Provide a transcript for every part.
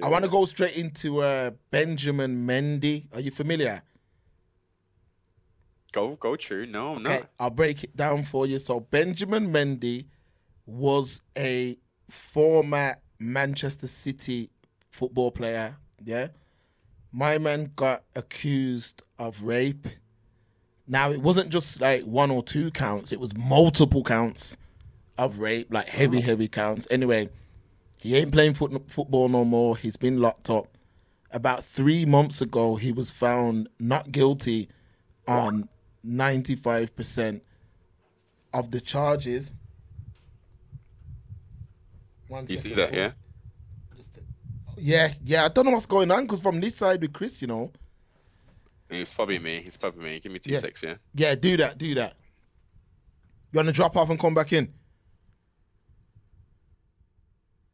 I want to go straight into Benjamín Mendy. Are you familiar? Go true. No, I'm Okay, not. I'll break it down for you. So Benjamín Mendy was a former Manchester City football player. Yeah, my man got accused of rape. Now it wasn't just like 1 or 2 counts; it was multiple counts of rape, like heavy counts. Anyway, he ain't playing football no more. He's been locked up. About 3 months ago, he was found not guilty on 95% of the charges. You see that, yeah? Yeah. I don't know what's going on because from this side with Chris, It's probably me. Give me 2 secs, yeah? Yeah, do that. You want to drop off and come back in?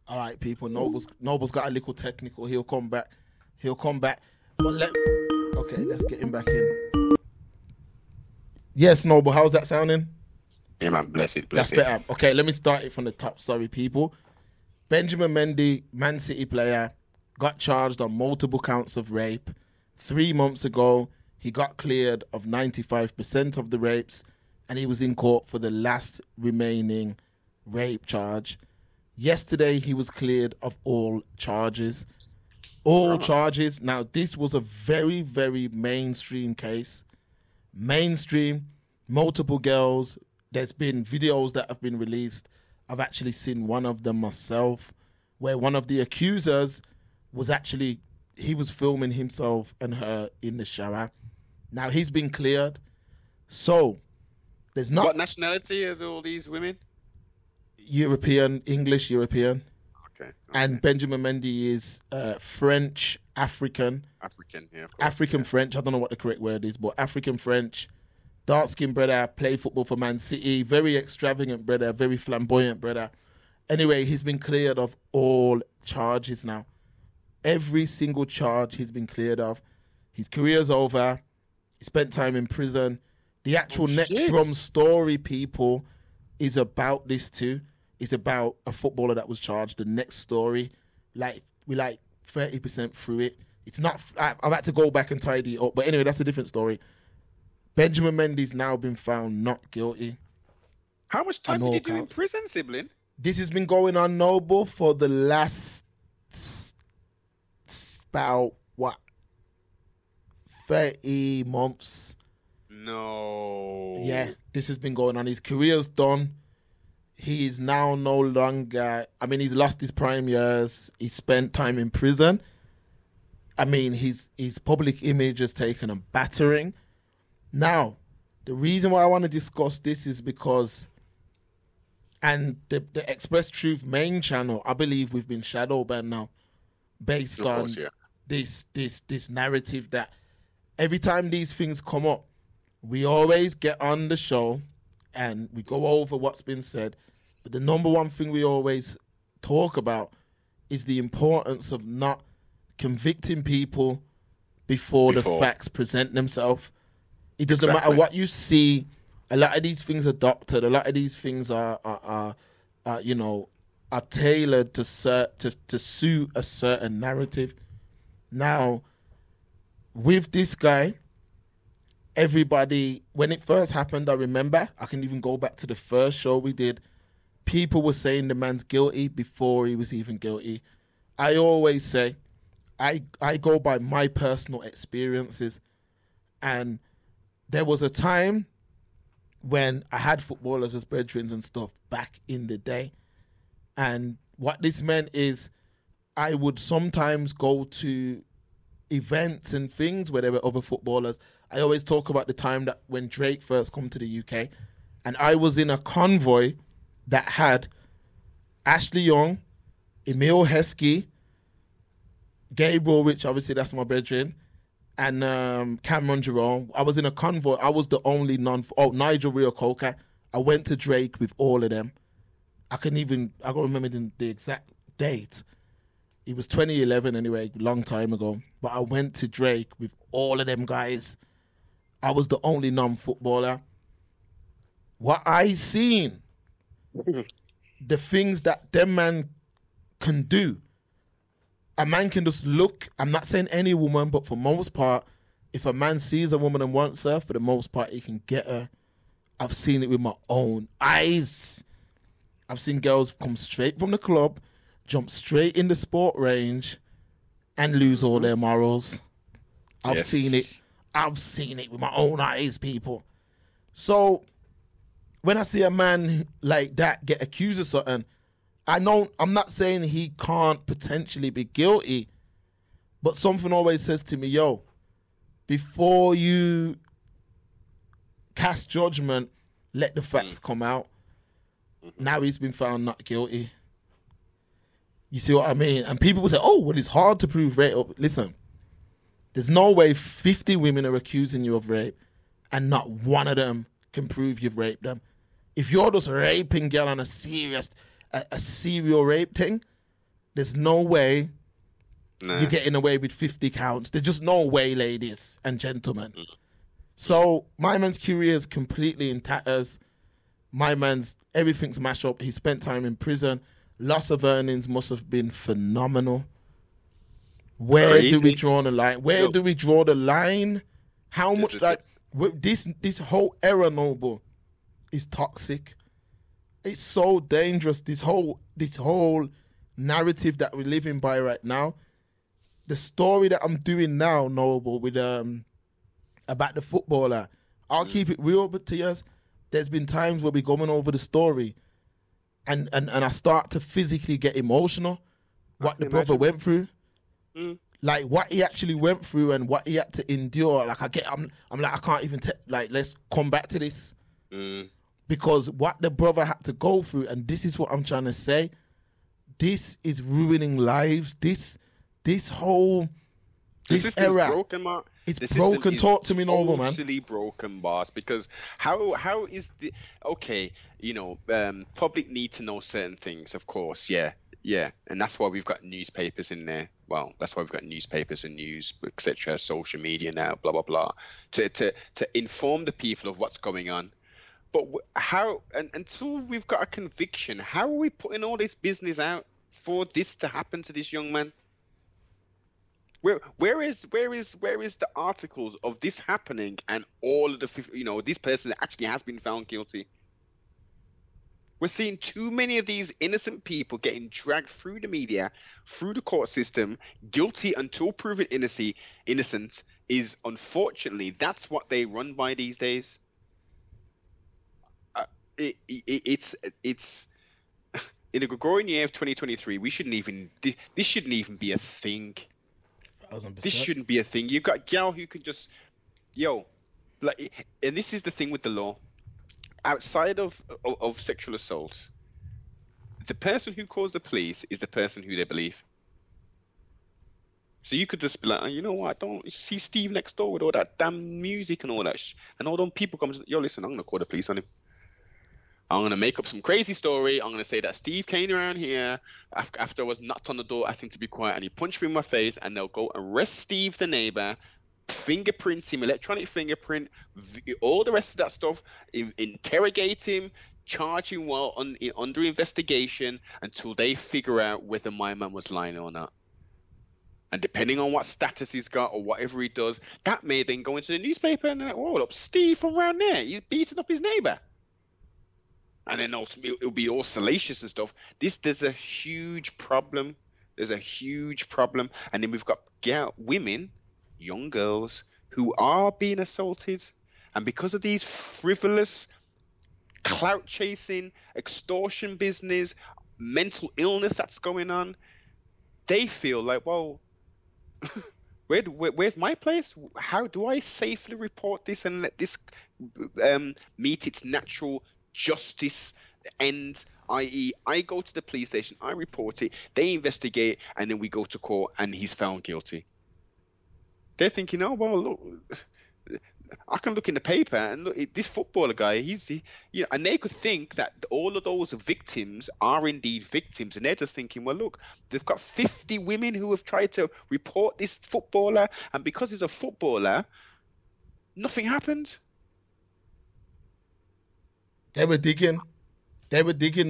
All right, people. Noble's got a little technical. He'll come back. But let's get him back in. Yes, Noble. How's that sounding? Yeah, man. Bless it. That's better. Okay, let me start it from the top. Sorry, people. Benjamín Mendy, Man City player, got charged on multiple counts of rape. 3 months ago, he got cleared of 95% of the rapes, and he was in court for the last remaining rape charge. Yesterday, he was cleared of all charges. Charges. Now, this was a very, very mainstream case. Multiple girls. There's been videos that have been released. I've actually seen one of them myself, where one of the accusers was actually, he was filming himself and her in the shower. Now, he's been cleared. So, there's not... What nationality are all these women? English European. Okay. And Benjamín Mendy is French, African. African, yeah. African French. I don't know what the correct word is, but African French. Dark-skinned brother, played football for Man City. Very extravagant brother, very flamboyant brother. Anyway, he's been cleared of all charges now. Every single charge he's been cleared of. His career's over. He spent time in prison. The actual next Brom story, people, is about this too. It's about a footballer that was charged. The next story, we're 30% through it. It's not. I've had to go back and tidy it up. But anyway, that's a different story. Benjamín Mendy's now been found not guilty. How much time did he do in prison, sibling? This has been going on, Noble, for the last about 30 months. No. Yeah, this has been going on. His career's done. He is now no longer... he's lost his prime years. He spent time in prison. His public image has taken a battering. Now, the reason why I want to discuss this is because... And the Express Truth main channel, I believe we've been shadow banned now. Based on this narrative that every time these things come up, we always get on the show and we go over what's been said. But the number one thing we always talk about is the importance of not convicting people before the facts present themselves. It doesn't matter what you see. A lot of these things are doctored. A lot of these things are tailored to suit a certain narrative. Now, with this guy, everybody, when it first happened, I remember, I can even go back to the first show we did, people were saying the man's guilty before he was even guilty. I always say, I go by my personal experiences, and there was a time when I had footballers as brethren and stuff back in the day, and what this meant is I would sometimes go to events and things where there were other footballers. I always talk about the time that when Drake first come to the UK, and I was in a convoy that had Ashley Young, Emile Heskey, Gabriel, which obviously that's my brethren, and Cameron Jerome. I was in a convoy. I was the only Nigel Reo-Coker. I went to Drake with all of them. I don't remember the exact date. It was 2011 anyway, long time ago. But I went to Drake with all of them guys. I was the only non-footballer. What I seen, the things that them man can do, a man can just look. I'm not saying any woman, but for most part, if a man sees a woman and wants her, for the most part, he can get her. I've seen it with my own eyes. I've seen girls come straight from the club, jump straight in the sport range, and lose all their morals. I've seen it. I've seen it with my own eyes, people. So when I see a man like that get accused of something, I'm not saying he can't potentially be guilty, but something always says to me, yo, before you cast judgment, let the facts come out. Now he's been found not guilty. You see what I mean? And people will say, oh, well, it's hard to prove rape. Listen, there's no way 50 women are accusing you of rape and not one of them can prove you've raped them. If you're just raping girl on a serial rape thing, there's no way you're getting away with 50 counts. There's just no way, ladies and gentlemen. So my man's career is completely in tatters. My man's, everything's mashed up. He spent time in prison. Loss of earnings must have been phenomenal. Where do we draw the line? Where do we draw the line? How much, like, this whole era, Noble, is toxic. It's so dangerous. This whole narrative that we're living by right now. The story that I'm doing now, Noble, with about the footballer, I'll keep it real, but to you, there's been times where we're going over the story and I start to physically get emotional. What the brother went through. Like what he actually went through and what he had to endure. Like I'm like, I can't even let's come back to this. Because what the brother had to go through, and this is what I'm trying to say, this is ruining lives. This era. Is broken, Mark. It's broken. Talk to me, Noble, man. Totally broken, boss. Because how is the public need to know certain things, of course, yeah, and that's why we've got newspapers in there. Well, that's why we've got newspapers and news, etc., social media now, blah blah blah, to inform the people of what's going on. But how? And until we've got a conviction, how are we putting all this business out for this to happen to this young man? Where is the articles of this happening and all of the this person actually has been found guilty? We're seeing too many of these innocent people getting dragged through the media, through the court system, guilty until proven innocent is, unfortunately, that's what they run by these days. It's in the Gregorian year of 2023. This shouldn't even be a thing. 1,000%. This shouldn't be a thing. You've got gal who can just, and this is the thing with the law. Outside of sexual assault, the person who calls the police is the person who they believe. So you could just be like, you know what? I don't see Steve next door with all that damn music and all that, and all them people come. Yo, listen, I'm gonna call the police on him. I'm going to make up some crazy story. I'm going to say that Steve came around here after I was knocked on the door asking to be quiet, and he punched me in my face, and they'll go arrest Steve, the neighbor, fingerprint him, electronic fingerprint, all the rest of that stuff, interrogate him, charge him while under investigation until they figure out whether my man was lying or not. And depending on what status he's got or whatever he does, that may then go into the newspaper and they're like, whoa, up, Steve from around there, he's beating up his neighbor. And then it'll be all salacious and stuff. There's a huge problem. There's a huge problem. And then we've got women, young girls, who are being assaulted. And because of these frivolous, clout chasing, extortion business, mental illness that's going on, they feel like, well, where's my place? How do I safely report this and let this meet its natural justice end, i.e. I go to the police station, I report it, they investigate, and then we go to court and he's found guilty. They're thinking, oh, well, look, I can look in the paper and look, this footballer guy, and they could think that all of those victims are indeed victims, and they're just thinking, well, look, they've got 50 women who have tried to report this footballer, and because he's a footballer, nothing happened. They were digging,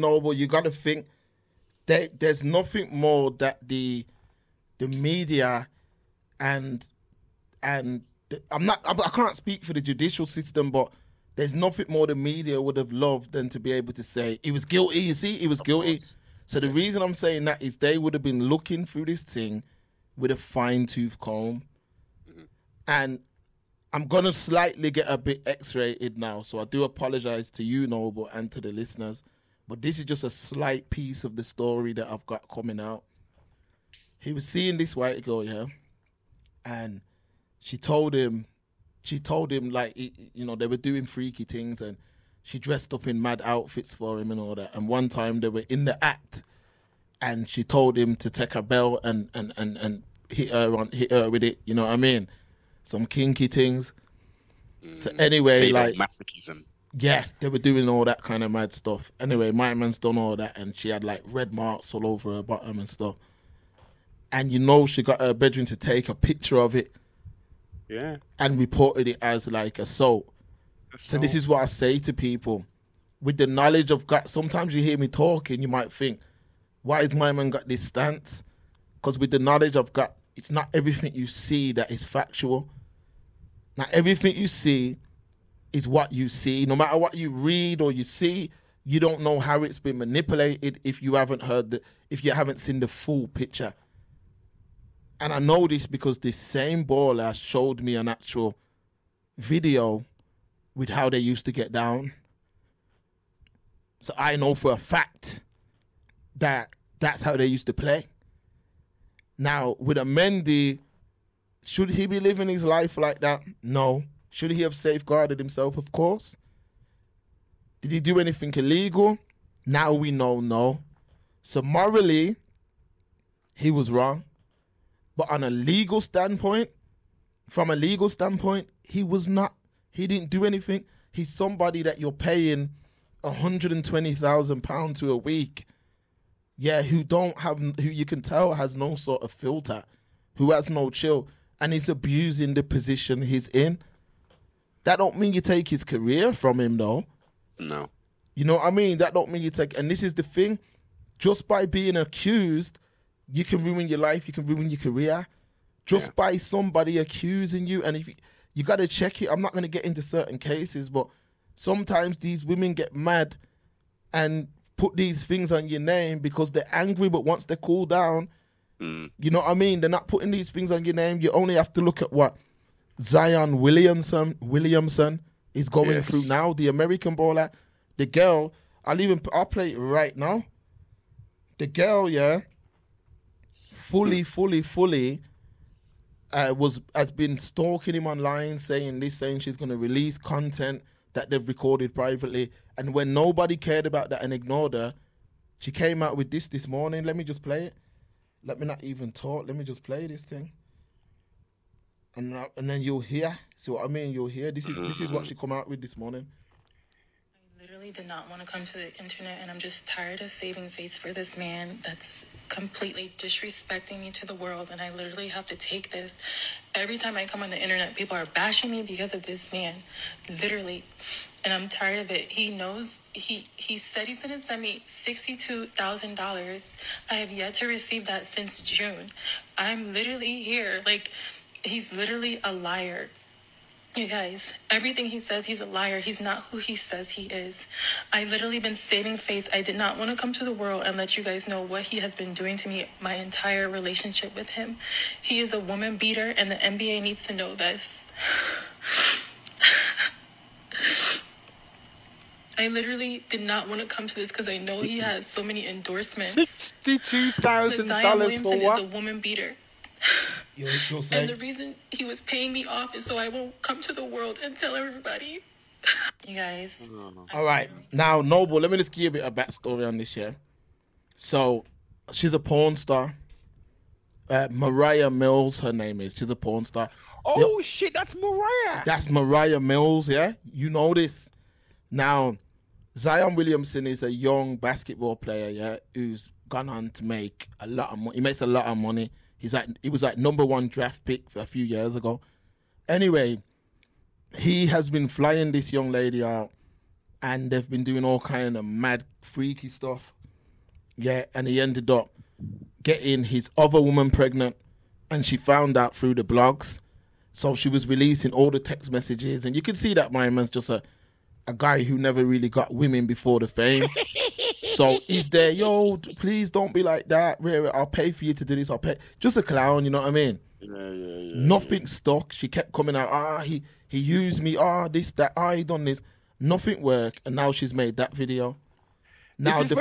Noble. You got to think there's nothing more that the the media and I can't speak for the judicial system, but there's nothing more the media would have loved than to be able to say he was guilty. You see, he was guilty. So the reason I'm saying that is they would have been looking through this thing with a fine-tooth comb. And I'm going to slightly get a bit X-rated now, so I do apologize to you, Noble, and to the listeners. But this is just a slight piece of the story that I've got coming out. He was seeing this white girl, yeah, and she told him, like, you know, they were doing freaky things, and she dressed up in mad outfits for him and all that. And one time they were in the act, and she told him to take her belt and hit her with it. You know what I mean? Some kinky things. So anyway, like masochism. Yeah, they were doing all that kind of mad stuff. Anyway, my man's done all that, and she had like red marks all over her bottom and stuff. And you know, she got her bedroom to take a picture of it. Yeah. And reported it as like assault. So this is what I say to people. With the knowledge of God, sometimes you hear me talking, you might think, why has my man got this stance? Because with the knowledge of God, it's not everything you see that is factual. Not everything you see is what you see. No matter what you read or you see, you don't know how it's been manipulated if you haven't if you haven't seen the full picture. And I know this because this same baller showed me an actual video with how they used to get down. So I know for a fact that that's how they used to play. Now, with a Mendy, should he be living his life like that? No. Should he have safeguarded himself? Of course. Did he do anything illegal? Now we know no. So morally, he was wrong. But on a legal standpoint, from a legal standpoint, he was not. He didn't do anything. He's somebody that you're paying £120,000 to a week. Yeah, who you can tell has no sort of filter, who has no chill, and he's abusing the position he's in. That don't mean you take his career from him, though. No. You know what I mean? That don't mean you take, and this is the thing, just by being accused, you can ruin your life, you can ruin your career, just by somebody accusing you. And if you got to check it, I'm not going to get into certain cases, but sometimes these women get mad and put these things on your name because they're angry, but once they cool down, you know what I mean? They're not putting these things on your name. You only have to look at what Zion Williamson is going through now, the American baller. The girl, I'll play it right now. The girl, fully has been stalking him online, saying she's going to release content that they've recorded privately. And when nobody cared about that and ignored her, she came out with this morning. Let me just play it. Let me not even talk. Let me just play this thing. And then you'll hear. See what I mean? You'll hear. This is what she come out with this morning. I literally did not want to come to the internet, and I'm just tired of saving face for this man that's completely disrespecting me to the world, and I literally have to take this. Every time I come on the internet, people are bashing me because of this man, literally, and I'm tired of it. He knows, he said he's going to send me $62,000. I have yet to receive that since June. I'm literally here, like, he's literally a liar. You guys, everything he says, he's a liar. He's not who he says he is. I literally been saving face. I did not want to come to the world and let you guys know what he has been doing to me my entire relationship with him. He is a woman beater, and the NBA needs to know this. I literally did not want to come to this because I know he has so many endorsements. $62,000 Zion Williamson for what? is a woman beater. You'll say. And the reason he was paying me off is so I won't come to the world and tell everybody. You guys. All right. Now, Noble, let me just give you a bit of backstory on this, yeah? So, she's a porn star. Moriah Mills, her name is. She's a porn star. Oh, shit, that's Moriah. That's Moriah Mills, yeah? You know this. Now, Zion Williamson is a young basketball player, yeah, who's gone on to make a lot of money. He makes a lot of money. He was like number one draft pick a few years ago. Anyway, he has been flying this young lady out, and they've been doing all kind of mad, freaky stuff. Yeah, and he ended up getting his other woman pregnant, and she found out through the blogs. So she was releasing all the text messages, and you can see that my man's just a guy who never really got women before the fame. So he's there, yo, please don't be like that. I'll pay for you to do this. I'll pay. Just a clown, you know what I mean? Yeah. Nothing stuck. She kept coming out, he used me, this, that, he done this. Nothing worked, and now she's made that video. Now the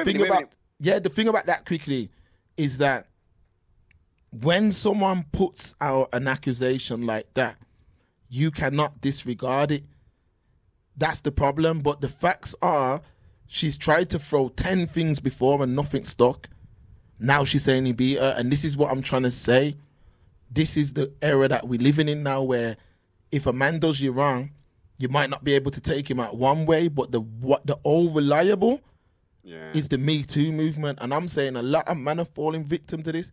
thing about that quickly is that when someone puts out an accusation like that, you cannot disregard it. That's the problem. But the facts are, she's tried to throw 10 things before and nothing stuck. Now she's saying he beat her, and this is what I'm trying to say. This is the era that we're living in now, where if a man does you wrong, you might not be able to take him out one way, but the all reliable is the Me Too movement. And I'm saying a lot of men are falling victim to this.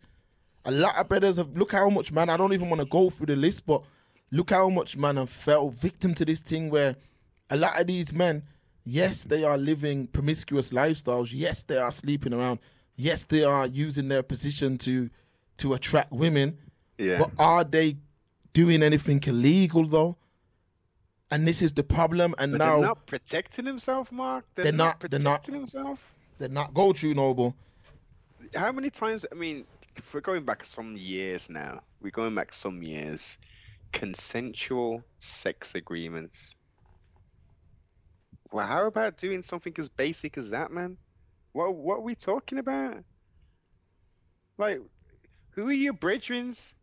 A lot of brothers have, look how much man, I don't even want to go through the list, but look how much man have fell victim to this thing where a lot of these men, yes, they are living promiscuous lifestyles. Yes, they are sleeping around. Yes, they are using their position to attract women. Yeah. But are they doing anything illegal though? And this is the problem. And but now they're not protecting themselves, Mark. They're not protecting themselves. They're not. Go through, Noble. How many times? I mean, if we're going back some years now. We're going back some years. Consensual sex agreements. Well, how about doing something as basic as that, man? What are we talking about? Like, who are your brethrens?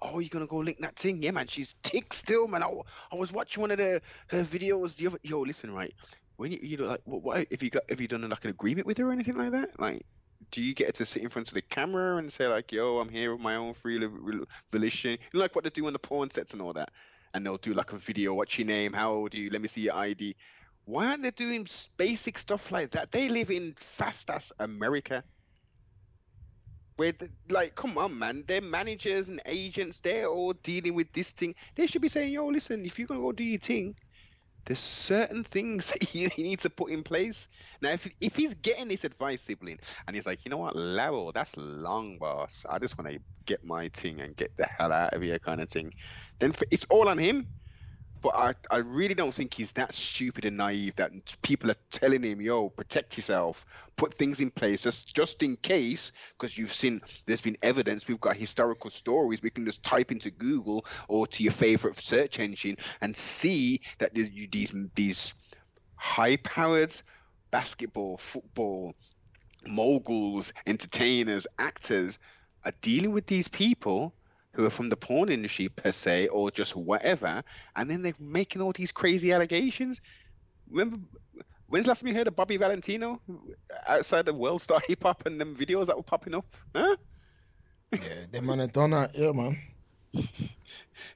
Oh, you're gonna go link that thing? Yeah, man, she's tick still, man. I was watching one of her videos the other. Yo, listen, right? When you know, like, what have you done like an agreement with her or anything like that? Like, do you get to sit in front of the camera and say like, yo, I'm here with my own free volition? You know, like what they do on the porn sets and all that, and they'll do like a video. What's your name? How old are you? Let me see your ID. Why aren't they doing basic stuff like that? They live in fast-ass America. Where, like, come on, man. Their managers and agents, they're all dealing with this thing. They should be saying, yo, listen, if you're going to go do your thing, there's certain things that you need to put in place. Now, if he's getting this advice, sibling, and he's like, you know what, Larry, that's long, boss. I just want to get my thing and get the hell out of here kind of thing. Then it's all on him. But I really don't think he's that stupid and naive that people are telling him, yo, protect yourself, put things in place just in case, because you've seen there's been evidence. We've got historical stories. We can just type into Google or to your favorite search engine and see that there's these high-powered basketball, football, moguls, entertainers, actors are dealing with these people who are from the porn industry per se, or just whatever, and then they're making all these crazy allegations. Remember, when's the last time you heard of Bobby Valentino outside of World Star Hip Hop and them videos that were popping up? Huh? Yeah, they man have done that, yeah, man.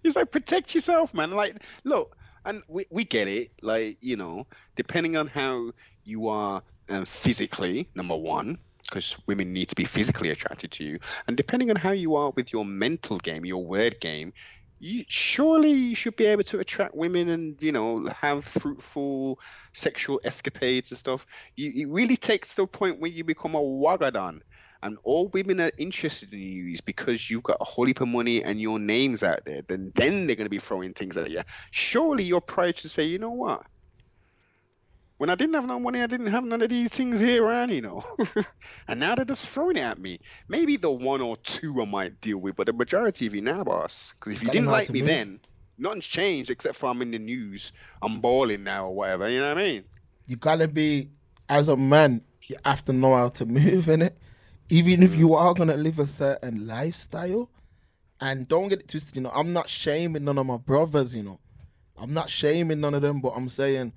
It's like, protect yourself, man. Like, look, and we get it. Like, you know, depending on how you are physically, number one, because women need to be physically attracted to you. And depending on how you are with your mental game, your word game, you should be able to attract women and, you know, have fruitful sexual escapades and stuff. It really takes to a point where you become a wagadan. And all women are interested in you is because you've got a whole heap of money and your name's out there. Then they're going to be throwing things at you. Surely you're pride to say, you know what? When I didn't have no money, I didn't have none of these things here around, you know. And now they're just throwing it at me. Maybe the one or two I might deal with, but the majority of you now, boss. Because if you didn't like me then, nothing's changed except for I'm in the news. I'm balling now or whatever, you know what I mean? You gotta be, as a man, you have to know how to move, innit? Even if you are gonna live a certain lifestyle. And don't get it twisted, you know. I'm not shaming none of my brothers, you know. I'm not shaming none of them, but I'm saying,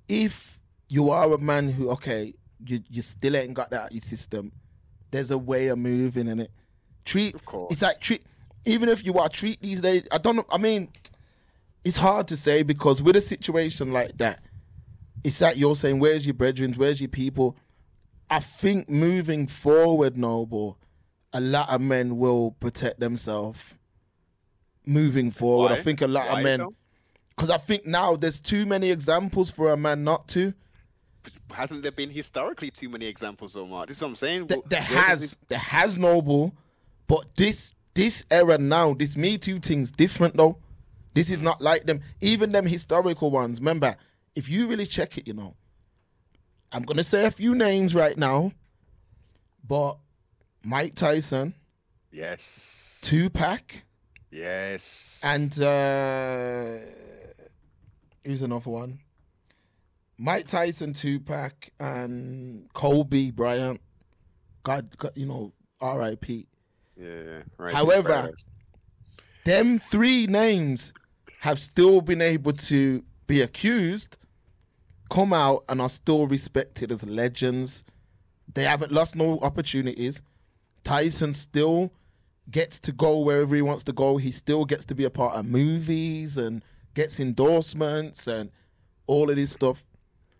if you are a man who, okay, you still ain't got that out your system, there's a way of moving in it. It's like even if you are treat these days, it's hard to say because with a situation like that, it's like you're saying, where's your brethren, where's your people? I think moving forward, Noble, a lot of men will protect themselves moving forward. Why? I think a lot of men... Because I think now there's too many examples for a man not to. Hasn't there been historically too many examples, Omar? This is what I'm saying. There has, Noble, But this era now, this Me Too thing's different though. This is not like them. Even them historical ones. Remember, if you really check it, you know, I'm gonna say a few names right now, but Mike Tyson, Yes. Tupac, Yes. and who's another one? Mike Tyson, Tupac, and Kobe Bryant. God, you know, R.I.P. Yeah. Right. However, them three names have still been able to be accused, come out, and are still respected as legends. They haven't lost no opportunities. Tyson still gets to go wherever he wants to go. He still gets to be a part of movies and gets endorsements and all of this stuff.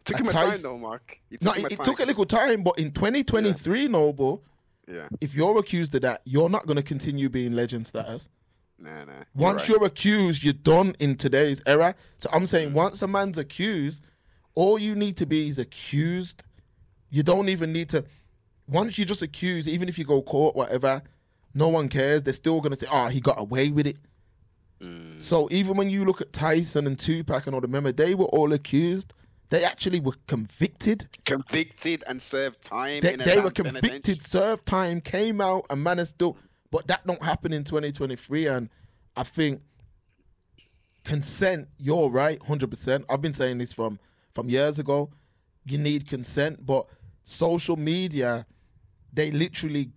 Took him a time though, Mark. It took a little time, but in 2023, Noble, if you're accused of that, you're not going to continue being legend status. Nah. Once you're accused, you're done in today's era. So I'm saying once a man's accused, all you need to be is accused. You don't even need to. Once you're just accused, even if you go court, whatever, no one cares. They're still going to say, oh, he got away with it. So even when you look at Tyson and Tupac and all the remember, they were all accused. They actually were convicted. Convicted and served time. They were convicted, served time, came out, and man is still. But that don't happen in 2023. And I think consent, you're right, 100%. I've been saying this from years ago. You need consent. But social media, they literally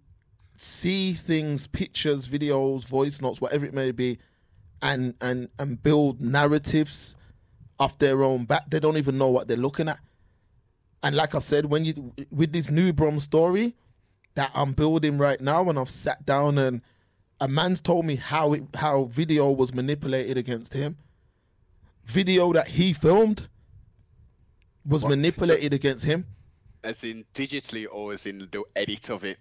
see things, pictures, videos, voice notes, whatever it may be, and build narratives off their own back. They don't even know what they're looking at. And like I said, when you with this new Brum story that I'm building right now, and I've sat down and a man's told me how video was manipulated against him. Video that he filmed was manipulated against him. As in digitally or as in the edit of it?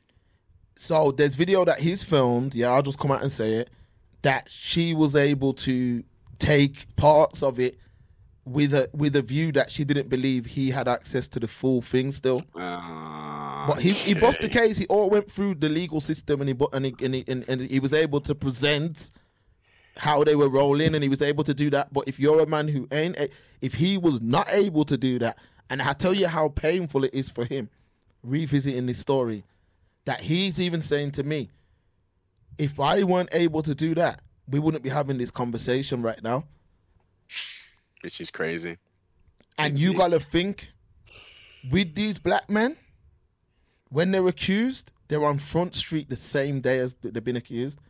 So there's video that he's filmed, I'll just come out and say it, that she was able to take parts of it with a view that she didn't believe he had access to the full thing still. But he bust the case. He all went through the legal system, and he was able to present how they were rolling, and he was able to do that. But if you're a man who if he was not able to do that, and I tell you how painful it is for him revisiting this story, that he's even saying to me, if I weren't able to do that, we wouldn't be having this conversation right now. Which is crazy. And you got to think, with these black men, when they're accused, they're on Front Street the same day as they've been accused.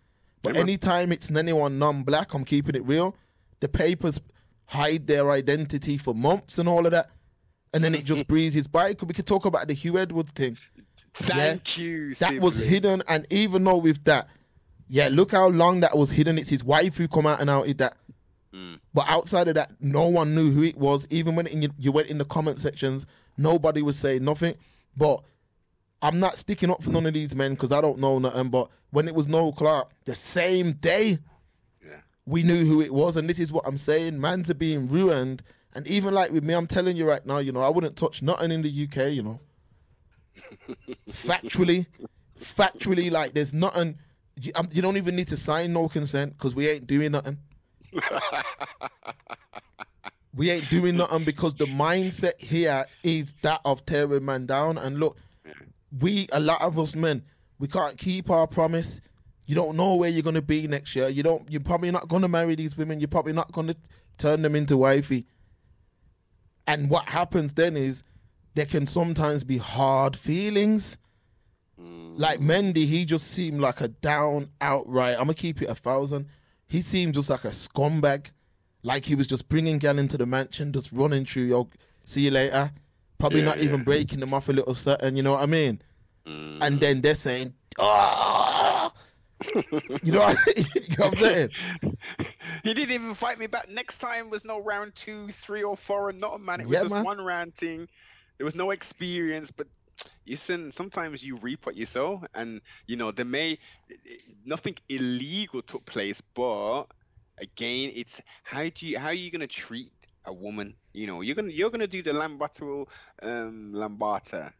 But anytime it's anyone non-black, I'm keeping it real, the papers hide their identity for months and all of that. And then it just breezes by. We could talk about the Hugh Edwards thing. Thank you. That was hidden. And even though with that, look how long that was hidden. It's his wife who come out and outed that. But outside of that, no one knew who it was. Even when you went in the comment sections, nobody was saying nothing. But I'm not sticking up for none of these men because I don't know nothing. But when it was Noel Clarke, the same day, we knew who it was. And this is what I'm saying. Mans are being ruined. And even like with me, I'm telling you right now, I wouldn't touch nothing in the UK, Factually, like there's nothing. You don't even need to sign no consent because we ain't doing nothing. We ain't doing nothing because the mindset here is that of tearing man down. And look, a lot of us men, we can't keep our promise. You don't know where you're gonna be next year. You're probably not gonna marry these women. You're probably not gonna turn them into wifey. And what happens then is there can sometimes be hard feelings. Like Mendy, he just seemed like a down outright. I'm gonna keep it 1,000. He seemed just like a scumbag. Like he was just bringing gal into the mansion, just running through, yo, see you later. Probably not even breaking them off a little certain, you know what I mean? And then they're saying, ah! You know what I'm saying? He didn't even fight me back. Next time was no round 2, 3, or 4 and not a man. It was just one ranting. There was no experience, but listen, sometimes you reap what you sow, and nothing illegal took place, but again, it's how are you gonna treat a woman? You're gonna do the lateral lambata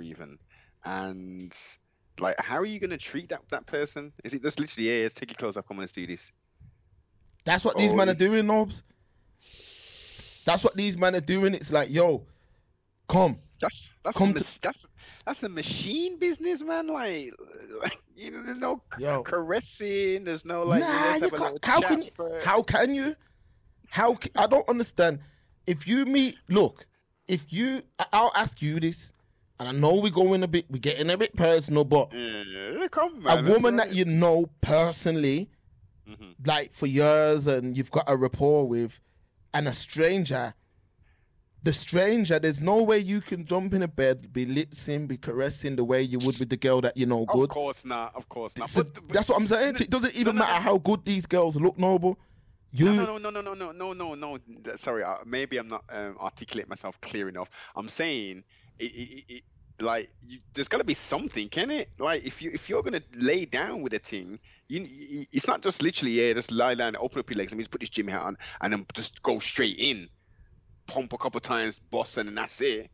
even, and Like, how are you gonna treat that person? Is it just literally, yeah, take your clothes off, come on, let's do this? That's what these men are doing, Nobs. That's what these men are doing. It's like, yo, come. That's a machine business, man. Like you know, there's no caressing. There's no like. Nah, how can you? I don't understand. If you meet, look, I'll ask you this, and I know we're getting a bit personal, but come, man, a woman that you know personally, like for years, and you've got a rapport with, and a stranger. The stranger, there's no way you can jump in a bed, be lip-syncing, be caressing the way you would with the girl that you know good. Of course not. So that's what I'm saying. It doesn't even matter how good these girls look, Noble. No. Sorry, maybe I'm not articulating myself clear enough. I'm saying, there's got to be something, can it? Like, if you're gonna lay down with a thing, it's not just literally just lie down, open up your legs, and just put this gym hat on, and then just go straight in. Pump a couple times, boss, and then that's it.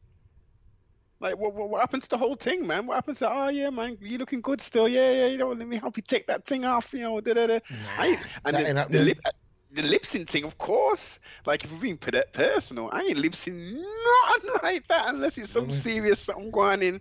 Like, what happens to the whole thing, man? What happens to, oh, yeah, man, you looking good still. Yeah, you know, let me help you take that thing off, you know, da-da-da. The lip sync thing, of course. Like, if we're being personal, I ain't lip sync nothing like that unless it's some serious something going in.